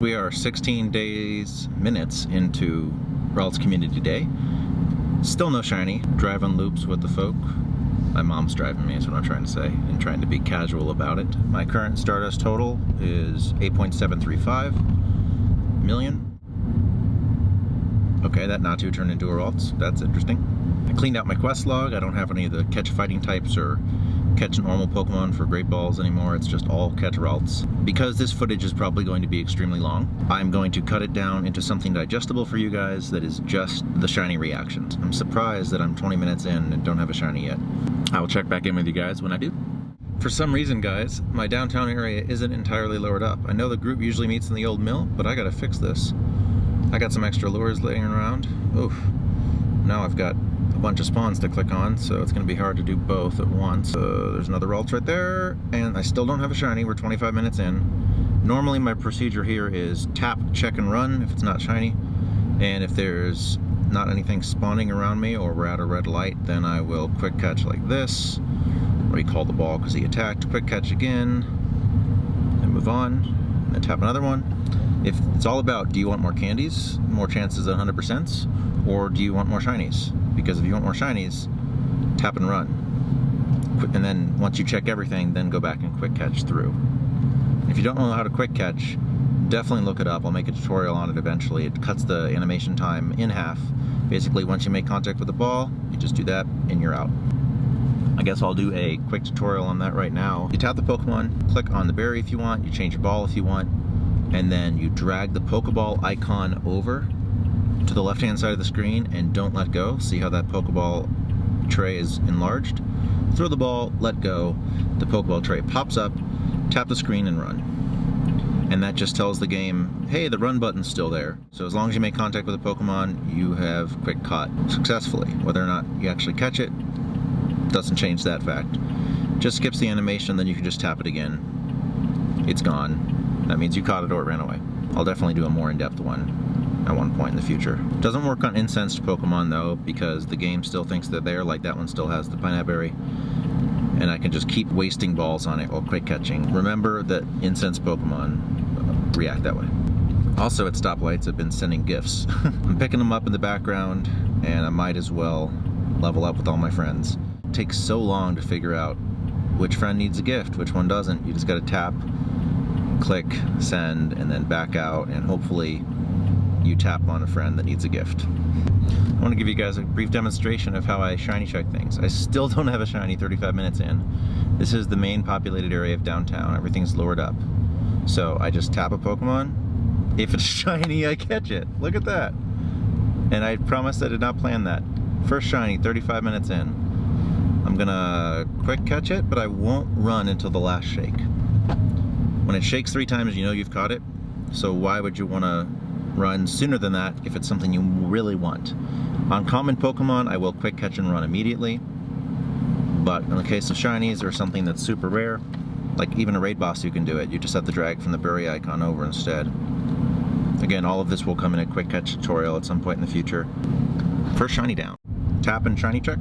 We are 16 minutes into Ralts Community Day. Still no shiny. Driving loops with the folk. My mom's driving me, is what I'm trying to say, and trying to be casual about it. My current Stardust total is 8.735 million. Okay, that Natu turned into a Ralts. That's interesting. I cleaned out my quest log. I don't have any of the catch fighting types or catch normal Pokemon for Great Balls anymore. It's just all catch Ralts. Because this footage is probably going to be extremely long, I'm going to cut it down into something digestible for you guys that is just the shiny reactions. I'm surprised that I'm 20 minutes in and don't have a shiny yet. I will check back in with you guys when I do. For some reason, guys, my downtown area isn't entirely lowered up. I know the group usually meets in the old mill, but I gotta fix this. I got some extra lures laying around. Oof. Now I've got a bunch of spawns to click on, so it's going to be hard to do both at once. There's another Ralts right there, and I still don't have a shiny. We're 25 minutes in. Normally my procedure here is tap, check, and run if it's not shiny, and if there's not anything spawning around me or we're at a red light, then I will quick catch like this. Recall the ball because he attacked. Quick catch again, and move on, and then tap another one. If it's all about, do you want more candies, more chances at 100%, or do you want more shinies? Because if you want more shinies, tap and run. And then once you check everything, then go back and quick catch through. If you don't know how to quick catch, definitely look it up. I'll make a tutorial on it eventually. It cuts the animation time in half. Basically, once you make contact with the ball, you just do that and you're out. I guess I'll do a quick tutorial on that right now. You tap the Pokemon, click on the berry if you want, you change your ball if you want, and then you drag the Pokeball icon over to the left-hand side of the screen and don't let go. See how that Pokeball tray is enlarged? Throw the ball, let go, the Pokeball tray pops up, tap the screen and run. And that just tells the game, hey, the run button's still there. So as long as you make contact with the Pokemon, you have quick caught successfully. Whether or not you actually catch it, doesn't change that fact. Just skips the animation, then you can just tap it again. It's gone. That means you caught it or it ran away. I'll definitely do a more in-depth one at one point in the future. Doesn't work on incensed Pokemon though, because the game still thinks they're there, like that one still has the Pineapple Berry. And I can just keep wasting balls on it while quick catching. Remember that incensed Pokemon react that way. Also at stoplights I've been sending gifts. I'm picking them up in the background, and I might as well level up with all my friends. It takes so long to figure out which friend needs a gift, which one doesn't. You just gotta tap, click, send, and then back out, and hopefully you tap on a friend that needs a gift. I want to give you guys a brief demonstration of how I shiny check things. I still don't have a shiny 35 minutes in. This is the main populated area of downtown. Everything's lowered up. So I just tap a Pokemon. If it's shiny, I catch it. Look at that. And I promise I did not plan that. First shiny, 35 minutes in. I'm gonna quick catch it, but I won't run until the last shake. When it shakes 3 times, you know you've caught it. So why would you want to run sooner than that if it's something you really want? On common Pokemon, I will quick catch and run immediately. But in the case of shinies or something that's super rare, like even a raid boss, you can do it. You just have to drag from the berry icon over instead. Again, all of this will come in a quick catch tutorial at some point in the future. First shiny down. Tap and shiny check.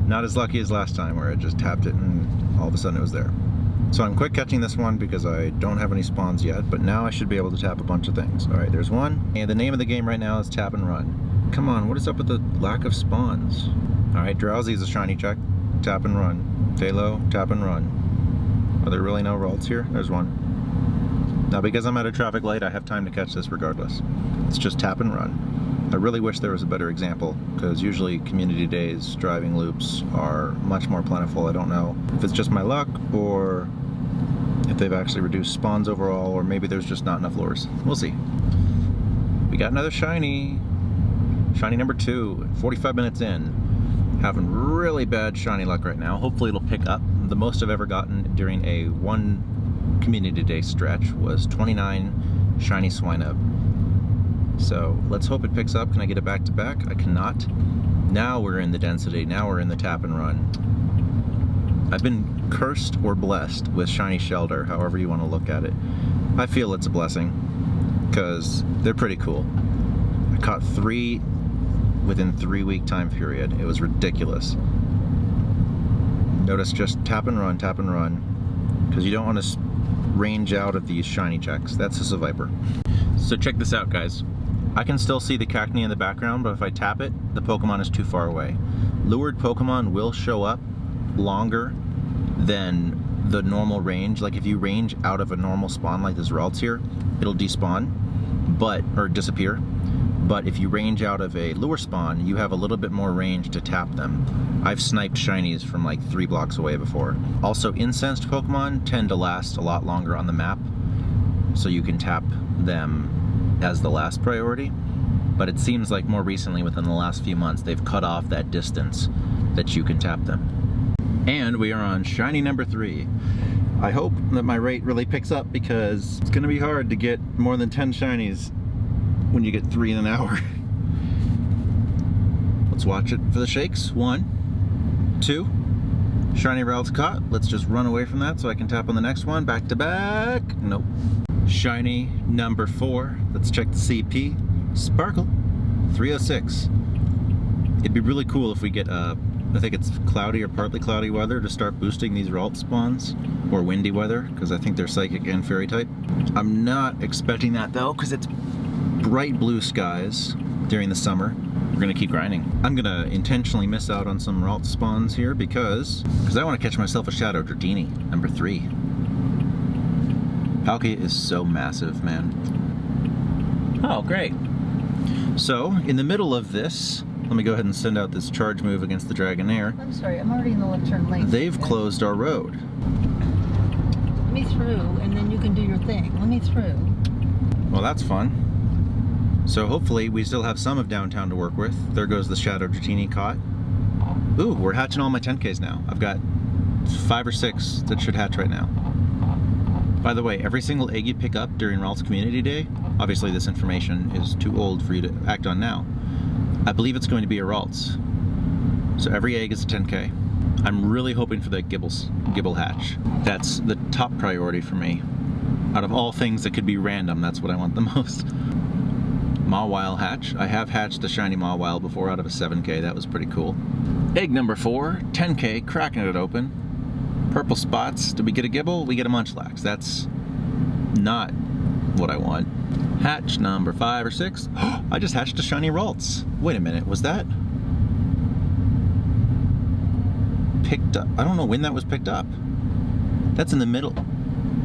Not as lucky as last time where I just tapped it and all of a sudden it was there. So I'm quick catching this one because I don't have any spawns yet, but now I should be able to tap a bunch of things. Alright, there's one. And the name of the game right now is Tap and Run. Come on, what is up with the lack of spawns? Alright, Drowsy is a shiny check. Tap and run. Phalo, tap and run. Are there really no Ralts here? There's one. Now because I'm at a traffic light, I have time to catch this regardless. It's just tap and run. I really wish there was a better example, because usually community days, driving loops are much more plentiful. I don't know if it's just my luck, or if they've actually reduced spawns overall, or maybe there's just not enough lures. We'll see. We got another shiny. Shiny number 2, 45 minutes in. Having really bad shiny luck right now. Hopefully it'll pick up. The most I've ever gotten during a one community day stretch was 29 shiny Swinub. So let's hope it picks up. Can I get it back to back? I cannot. Now we're in the density. Now we're in the tap and run. I've been cursed or blessed with shiny Shelter, however you want to look at it. I feel it's a blessing because they're pretty cool. I caught 3 within 3-week time period. It was ridiculous. Notice just tap and run, because you don't want to range out of these shiny checks. That's just a Viper. So check this out, guys. I can still see the Cacnea in the background, but if I tap it, the Pokemon is too far away. Lured Pokemon will show up longer than the normal range. Like if you range out of a normal spawn like this Ralts here, it'll despawn, or disappear. But if you range out of a lure spawn, you have a little bit more range to tap them. I've sniped shinies from like 3 blocks away before. Also, incensed Pokemon tend to last a lot longer on the map, so you can tap them as the last priority. But it seems like more recently, within the last few months, they've cut off that distance that you can tap them. And we are on shiny number 3. I hope that my rate really picks up, because it's gonna be hard to get more than 10 shinies when you get 3 in an hour. Let's watch it for the shakes. 1, 2, shiny Ralts caught. Let's just run away from that so I can tap on the next one. Back to back. Nope. Shiny number 4. Let's check the CP. Sparkle 306. It'd be really cool if we get I think it's cloudy or partly cloudy weather to start boosting these Ralts spawns, or windy weather, because I think they're psychic and fairy type. I'm not expecting that though, because it's bright blue skies during the summer. We're gonna keep grinding. I'm gonna intentionally miss out on some Ralts spawns here because I want to catch myself a Shadow Dratini, number 3. Palkia is so massive, man. Oh, great. So, in the middle of this, let me go ahead and send out this charge move against the Dragonair. I'm sorry, I'm already in the left turn lane. They've closed our road. Let me through, and then you can do your thing. Let me through. Well, that's fun. So hopefully we still have some of downtown to work with. There goes the Shadow Dratini caught. Ooh, we're hatching all my 10Ks now. I've got 5 or 6 that should hatch right now. By the way, every single egg you pick up during Ralts Community Day, obviously this information is too old for you to act on now, I believe it's going to be a Ralts. So every egg is a 10K. I'm really hoping for the Gibble hatch. That's the top priority for me. Out of all things that could be random, that's what I want the most. Mawile hatch. I have hatched a shiny Mawile before out of a 7K. That was pretty cool. Egg number 4, 10K, cracking it open. Purple spots. Did we get a Gibble? We get a Munchlax. That's not what I want. Hatch number 5 or 6. I just hatched a shiny Ralts. Wait a minute, was that picked up? I don't know when that was picked up. That's in the middle.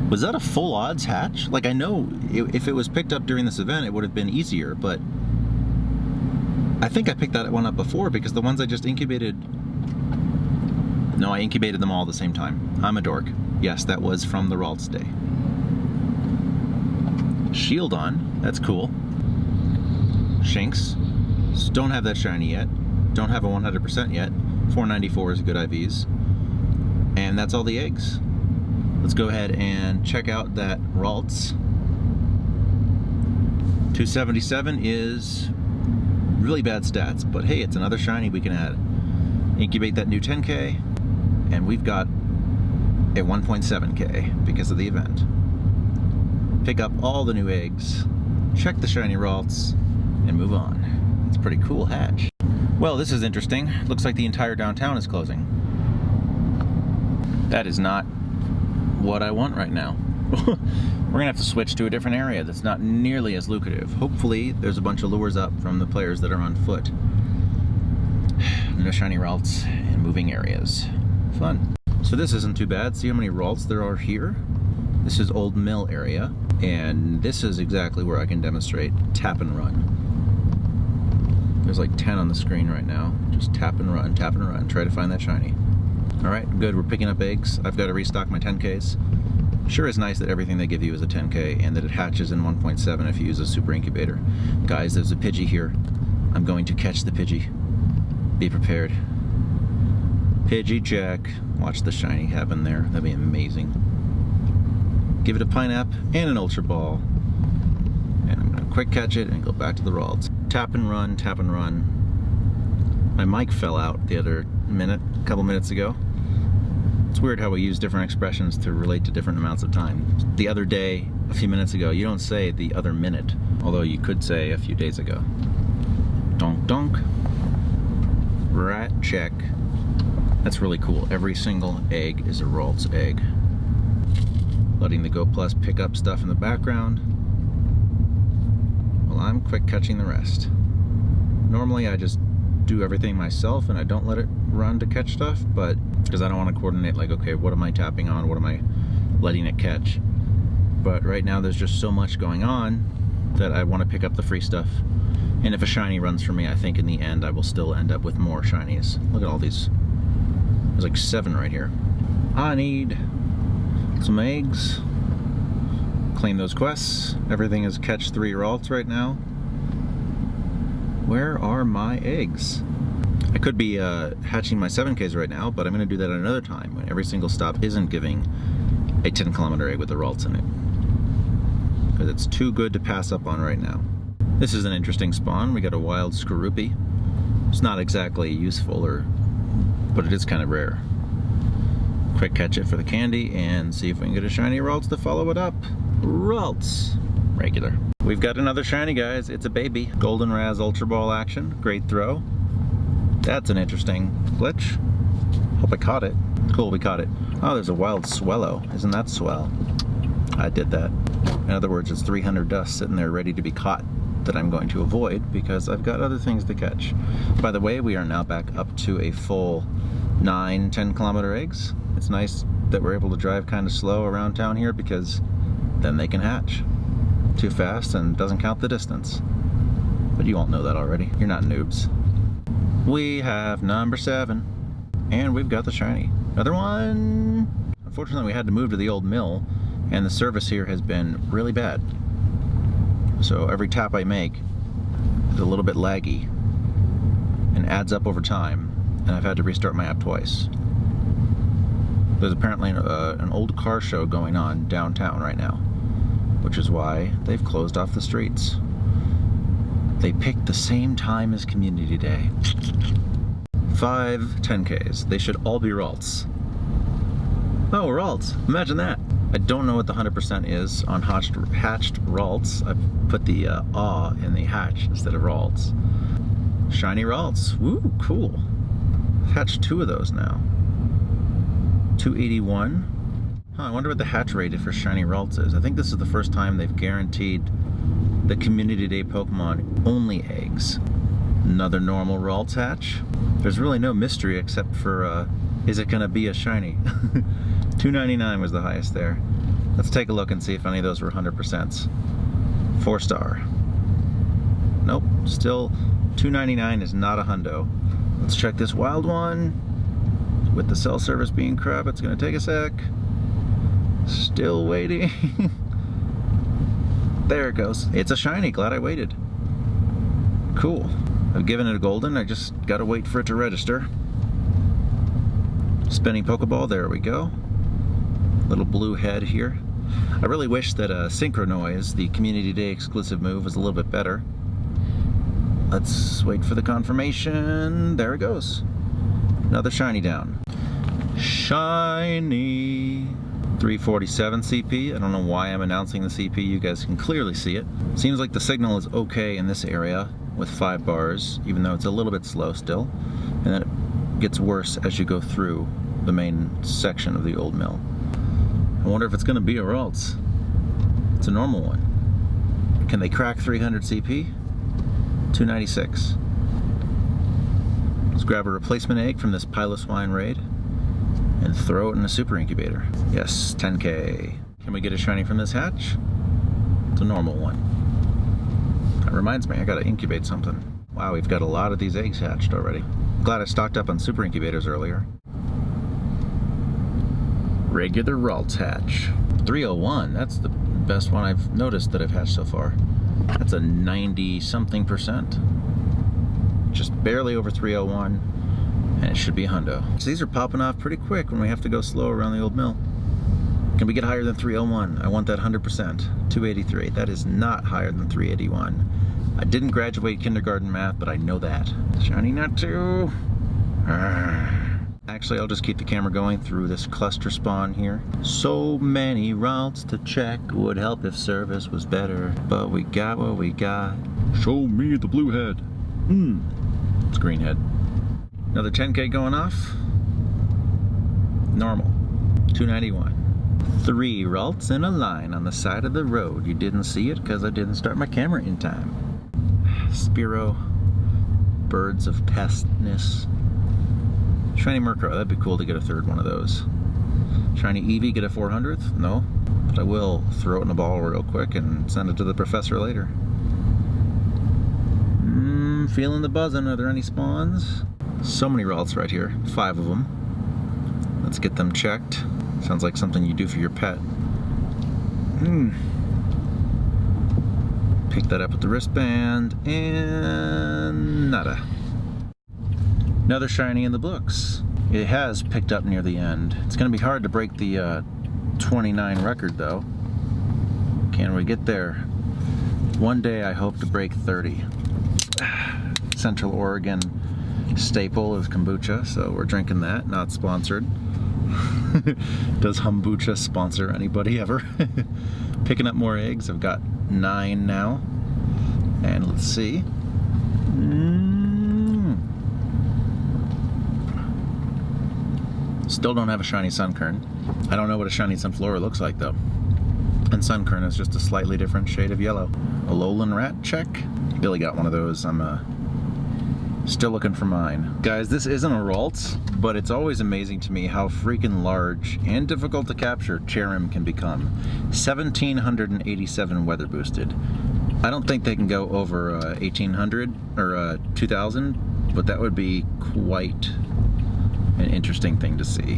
Was that a full odds hatch? Like, I know if it was picked up during this event, it would have been easier, but I think I picked that one up before, because the ones I just incubated, no, I incubated them all at the same time. I'm a dork. Yes, that was from the Ralts day. Shield on, that's cool. Shinx, don't have that shiny yet. Don't have a 100% yet. 494 is good IVs. And that's all the eggs. Let's go ahead and check out that Ralts. 277 is really bad stats, but hey, it's another shiny we can add. Incubate that new 10K, and we've got a 1.7K because of the event. Pick up all the new eggs, check the shiny Ralts, and move on. It's a pretty cool hatch. Well, this is interesting. Looks like the entire downtown is closing. That is not what I want right now. We're gonna have to switch to a different area that's not nearly as lucrative. Hopefully there's a bunch of lures up from the players that are on foot. No shiny Ralts and moving areas. Fun. So this isn't too bad. See how many Ralts there are here? This is Old Mill area, and this is exactly where I can demonstrate tap and run. There's like 10 on the screen right now. Just tap and run, try to find that shiny. Alright, good, we're picking up eggs. I've got to restock my 10Ks. Sure is nice that everything they give you is a 10K, and that it hatches in 1.7 if you use a super incubator. Guys, there's a Pidgey here. I'm going to catch the Pidgey. Be prepared. Pidgey check. Watch the shiny happen there. That'd be amazing. Give it a Pineapple and an Ultra Ball. And I'm going to quick catch it and go back to the Ralts. Tap and run, tap and run. My mic fell out the other couple minutes ago. It's weird how we use different expressions to relate to different amounts of time. The other day, a few minutes ago, you don't say the other minute, although you could say a few days ago. Donk donk. Right, check. That's really cool. Every single egg is a Ralts egg. letting the Go Plus pick up stuff in the background while I'm quick catching the rest. Normally I just do everything myself and I don't let it run to catch stuff, but because I don't want to coordinate, like, okay, what am I tapping on, what am I letting it catch? But right now there's just so much going on that I want to pick up the free stuff. And if a shiny runs for me, I think in the end I will still end up with more shinies. Look at all these. There's like 7 right here. I need some eggs. Claim those quests. Everything is catch 3 Ralts right now. Where are my eggs? I could be hatching my 7Ks right now, but I'm going to do that at another time when every single stop isn't giving a 10-kilometer egg with the Ralts in it. Because it's too good to pass up on right now. This is an interesting spawn. We got a wild Skorupi. It's not exactly useful, but it is kind of rare. Quick catch it for the candy and see if we can get a shiny Ralts to follow it up. Ralts. Regular. We've got another shiny, guys. It's a baby. Golden Raz Ultra Ball action. Great throw. That's an interesting glitch. Hope I caught it. Cool, we caught it. Oh, there's a wild Swellow. Isn't that swell? I did that. In other words, it's 300 dust sitting there ready to be caught that I'm going to avoid because I've got other things to catch. By the way, we are now back up to a full 9, 10-kilometer eggs. It's nice that we're able to drive kind of slow around town here because then they can hatch. Too fast and doesn't count the distance. But you all know that already. You're not noobs. We have number 7 and we've got the shiny. Another one. Unfortunately, we had to move to the old mill and the service here has been really bad. So every tap I make is a little bit laggy and adds up over time, and I've had to restart my app twice. There's apparently an old car show going on downtown right now, which is why they've closed off the streets. They picked the same time as Community Day. 5 10Ks. They should all be Ralts. Oh, Ralts. Imagine that. I don't know what the 100% is on hatched Ralts. I put the aw in the hatch instead of Ralts. Shiny Ralts. Woo, cool. I've hatched 2 of those now. 281. Huh, I wonder what the hatch rate for shiny Ralts is. I think this is the first time they've guaranteed the Community Day Pokemon only eggs. Another normal Ralts hatch. There's really no mystery except for, is it gonna be a shiny? 299 was the highest there. Let's take a look and see if any of those were 100%. 4-star. Nope, still 299 is not a hundo. Let's check this wild one. With the cell service being crap, it's gonna take a sec. Still waiting. There it goes. It's a shiny, glad I waited. Cool. I've given it a golden, I just gotta wait for it to register. Spinning Pokeball, there we go. Little blue head here. I really wish that Synchro Noise, the Community Day exclusive move, was a little bit better. Let's wait for the confirmation. There it goes. Another shiny down. Shiny. 347 CP. I don't know why I'm announcing the CP. You guys can clearly see it. Seems like the signal is okay in this area with 5 bars, even though it's a little bit slow still. And then it gets worse as you go through the main section of the old mill. I wonder if it's going to be a Ralts. It's a normal one. Can they crack 300 CP? 296. Let's grab a replacement egg from this Piloswine raid and throw it in a super incubator. Yes, 10K. Can we get a shiny from this hatch? It's a normal one. That reminds me, I gotta incubate something. Wow, we've got a lot of these eggs hatched already. Glad I stocked up on super incubators earlier. Regular Ralts hatch. 301, that's the best one I've noticed that I've hatched so far. That's a 90-something%. Just barely over 301, and it should be a hundo. So these are popping off pretty quick when we have to go slow around the old mill. Can we get higher than 301? I want that 100%. 283, that is not higher than 381. I didn't graduate kindergarten math, but I know that. Shiny nut 2. Actually, I'll just keep the camera going through this cluster spawn here. So many Ralts to check, would help if service was better. But we got what we got. Show me the blue head. It's green head. Another 10K going off. Normal. 291. 3 Ralts in a line on the side of the road. You didn't see it because I didn't start my camera in time. Spiro, Birds of Pestness. Shiny Murkrow, that'd be cool to get a 3rd one of those. Shiny Eevee, get a 400th? No, but I will throw it in a ball real quick and send it to the professor later. Feeling the buzzing. Are there any spawns? So many Ralts right here, 5 of them. Let's get them checked. Sounds like something you do for your pet. Pick that up with the wristband, and nada. Another shiny in the books. It has picked up near the end. It's going to be hard to break the 29 record though. Can we get there? One day I hope to break 30. Central Oregon staple is kombucha, so we're drinking that, not sponsored. Does kombucha sponsor anybody ever? Picking up more eggs. I've got 9 now. And let's see. Still don't have a shiny Sunkern. I don't know what a shiny Sunflora looks like though. And Sunkern is just a slightly different shade of yellow. Alolan Rat, check. Billy got one of those. I'm still looking for mine. Guys, this isn't a Ralts, but it's always amazing to me how freaking large and difficult to capture Cherim can become. 1,787 weather boosted. I don't think they can go over 1,800 or 2,000, but that would be quite an interesting thing to see.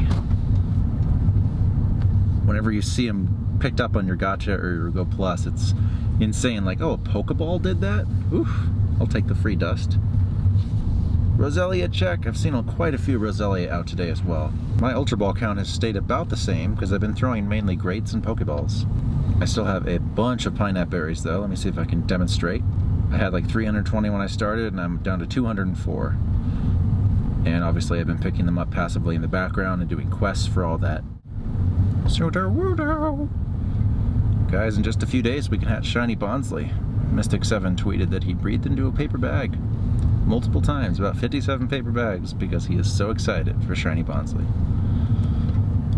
Whenever you see them picked up on your Gacha or your Go Plus, it's insane. Like, oh, a Pokeball did that? Oof, I'll take the free dust. Roselia, check. I've seen quite a few Roselia out today as well. My Ultra Ball count has stayed about the same because I've been throwing mainly Greats and Pokeballs. I still have a bunch of Pineapple Berries though. Let me see if I can demonstrate. I had like 320 when I started and I'm down to 204. And obviously I've been picking them up passively in the background and doing quests for all that. Guys, in just a few days we can hatch Shiny Bonsly. Mystic7 tweeted that he breathed into a paper bag multiple times, about 57 paper bags, because he is so excited for Shiny Bonsly.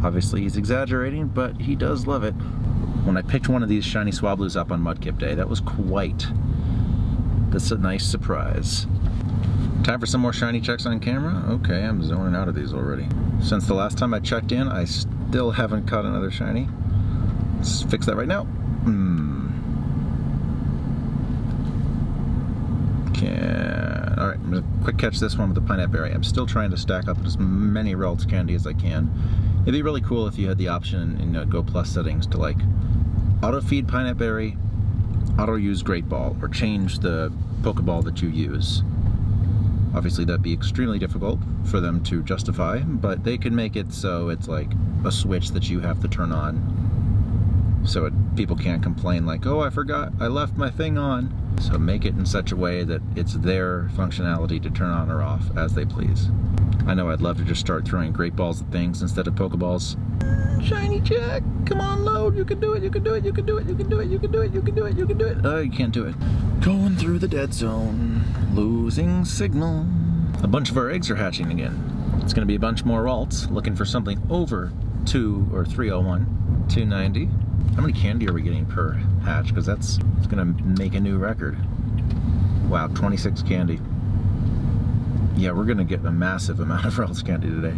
Obviously he's exaggerating, but he does love it. When I picked one of these Shiny Swablu's up on Mudkip Day, that was that's a nice surprise. Time for some more shiny checks on camera? Okay, I'm zoning out of these already. Since the last time I checked in, I still haven't caught another shiny. Let's fix that right now. Alright, I'm gonna quick catch this one with the Pineapple Berry. I'm still trying to stack up as many Ralts candy as I can. It'd be really cool if you had the option in Go Plus settings to like auto feed Pineapple Berry, auto use Great Ball, or change the Pokeball that you use. Obviously that'd be extremely difficult for them to justify, but they can make it so it's like a switch that you have to turn on. So people can't complain like, oh, I forgot, I left my thing on. So make it in such a way that it's their functionality to turn on or off as they please. I know I'd love to just start throwing Great Balls at things instead of Pokeballs. Shiny check! Come on, load! You can do it, you can do it, you can do it, you can do it, you can do it, you can do it, you can do it. Oh, you can't do it. Going through the dead zone. Losing signal. A bunch of our eggs are hatching again. It's gonna be a bunch more Ralts, looking for something over 2 or 301. 290. How many candy are we getting per hatch? Because it's gonna make a new record. Wow, 26 candy. Yeah, we're gonna get a massive amount of Ralts candy today.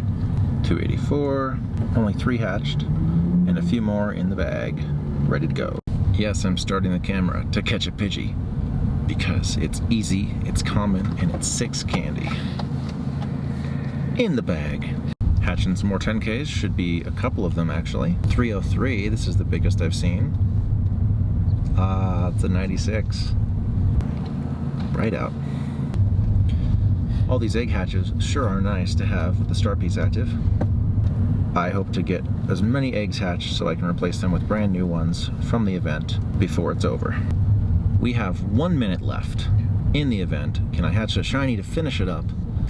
284, only 3 hatched, and a few more in the bag, ready to go. Yes, I'm starting the camera to catch a Pidgey, because it's easy, it's common, and it's 6 candy. In the bag. Hatching some more 10Ks, should be a couple of them actually. 303, this is the biggest I've seen. It's a 96. Right out. All these egg hatches sure are nice to have with the star piece active. I hope to get as many eggs hatched so I can replace them with brand new ones from the event before it's over. We have 1 minute left in the event. Can I hatch a shiny to finish it up?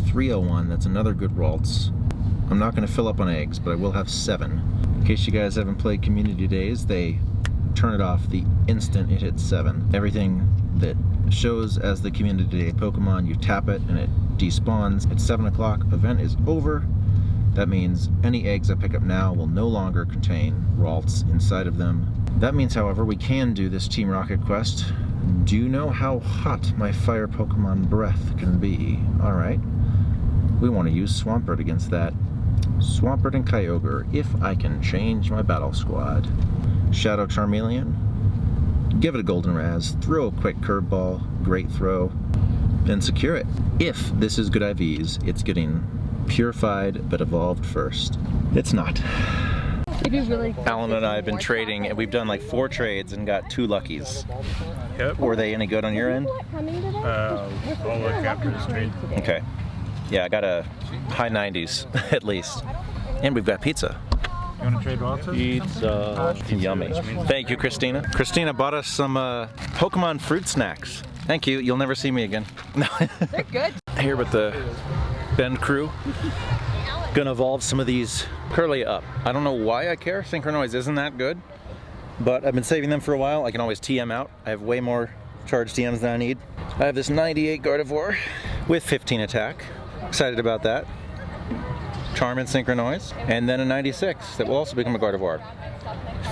301, that's another good Ralts. I'm not going to fill up on eggs, but I will have 7. In case you guys haven't played Community Days, they turn it off the instant it hits 7. Everything that shows as the Community Day Pokemon, you tap it and it despawns. At 7 o'clock, event is over. That means any eggs I pick up now will no longer contain Ralts inside of them. That means, however, we can do this Team Rocket quest. Do you know how hot my fire Pokemon breath can be? Alright. We want to use Swampert against that. Swampert and Kyogre, if I can change my battle squad. Shadow Charmeleon. Give it a Golden Raz. Throw a quick curveball. Great throw. Then secure it. If this is good IVs, it's getting purified but evolved first. It's not. Alan and I have been trading, and we've done like 4 trades and got 2 luckies. Yep. Were they any good on your end? I'll look after this trade. Okay. Yeah, I got a high 90s at least. And we've got pizza. You want to trade Ralts? Pizza. Yummy. Thank you, Christina. Christina bought us some Pokemon fruit snacks. Thank you. You'll never see me again. They're good. Here with the Bend crew. Gonna evolve some of these Curly up. I don't know why I care. Synchronoise isn't that good, but I've been saving them for a while. I can always TM out. I have way more charged TMs than I need. I have this 98 Gardevoir with 15 attack. Excited about that. Charm and Synchronoise. And then a 96 that will also become a Gardevoir.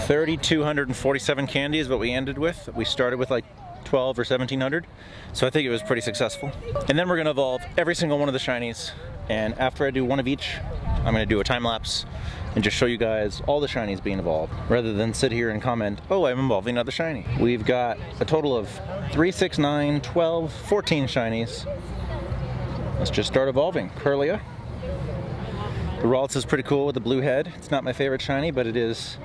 3,247 candy is what we ended with. We started with like 12 or 1,700. So I think it was pretty successful. And then we're gonna evolve every single one of the shinies. And after I do one of each, I'm gonna do a time lapse and just show you guys all the shinies being evolved, rather than sit here and comment, oh, I'm evolving another shiny. We've got a total of 3, 6, 9, 12, 14 shinies. Let's just start evolving. Curlia. The Ralts is pretty cool with the blue head. It's not my favorite shiny, but it's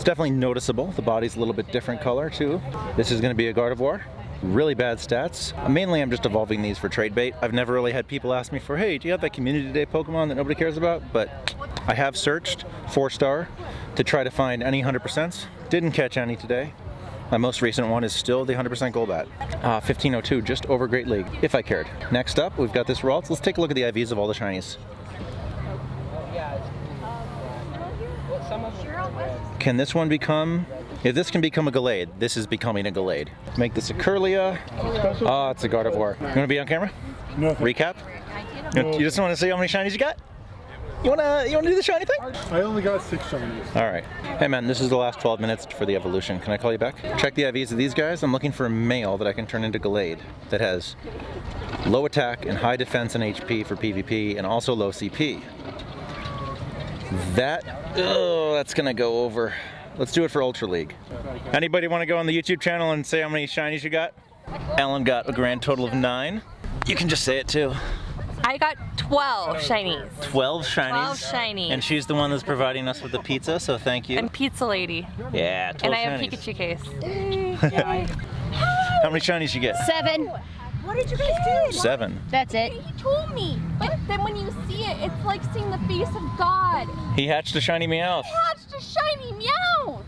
definitely noticeable. The body's a little bit different color too. This is gonna be a Gardevoir. Really bad stats. Mainly I'm just evolving these for trade bait. I've never really had people ask me for, hey, do you have that Community Day Pokemon that nobody cares about? But I have searched 4-star to try to find any 100%. Didn't catch any today. My most recent one is still the 100% Golbat. 1502, just over Great League, if I cared. Next up, we've got this Ralts. Let's take a look at the IVs of all the shinies. Can this one become... If this can become a Gallade, this is becoming a Gallade. Make this a Curlia. Ah, it's a Gardevoir. You wanna be on camera? No. Recap? You just wanna see how many shinies you got? You wanna do the shiny thing? I only got 6 shinies. Alright. Hey man, this is the last 12 minutes for the evolution. Can I call you back? Check the IVs of these guys. I'm looking for a male that I can turn into Gallade that has low attack and high defense and HP for PvP and also low CP. That's gonna go over. Let's do it for Ultra League. Anybody want to go on the YouTube channel and say how many shinies you got? Ellen got a grand total of 9. You can just say it too. I got 12 shinies. 12 shinies? 12 shinies. And she's the one that's providing us with the pizza, so thank you. I'm Pizza Lady. Yeah, 12 And I have shinies. Pikachu case. How many shinies you get? 7. What did you guys do? 7. That's it. He told me. But then when you see it, it's like seeing the face of God. He hatched a shiny Meowth. Hatched a shiny Meowth.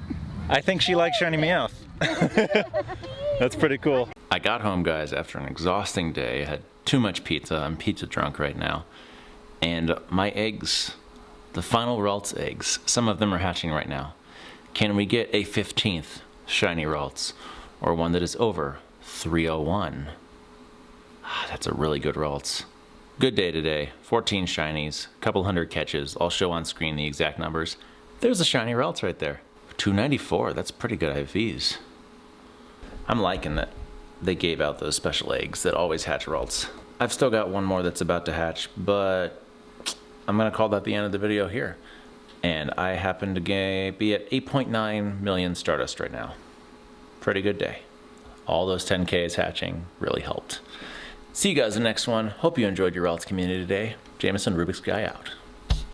I think she likes shiny Meowth. That's pretty cool. I got home, guys, after an exhausting day. I had too much pizza. I'm pizza drunk right now. And my eggs, the final Ralts eggs, some of them are hatching right now. Can we get a 15th shiny Ralts, or one that is over 301? That's a really good Ralts. Good day today. 14 shinies, a couple hundred catches. I'll show on screen the exact numbers. There's a shiny Ralts right there. 294, that's pretty good IVs. I'm liking that they gave out those special eggs that always hatch Ralts. I've still got one more that's about to hatch, but I'm gonna call that the end of the video here. And I happen to be at 8.9 million Stardust right now. Pretty good day. All those 10Ks hatching really helped. See you guys in the next one. Hope you enjoyed your Ralts community today. Jameson, Rubiksguy out.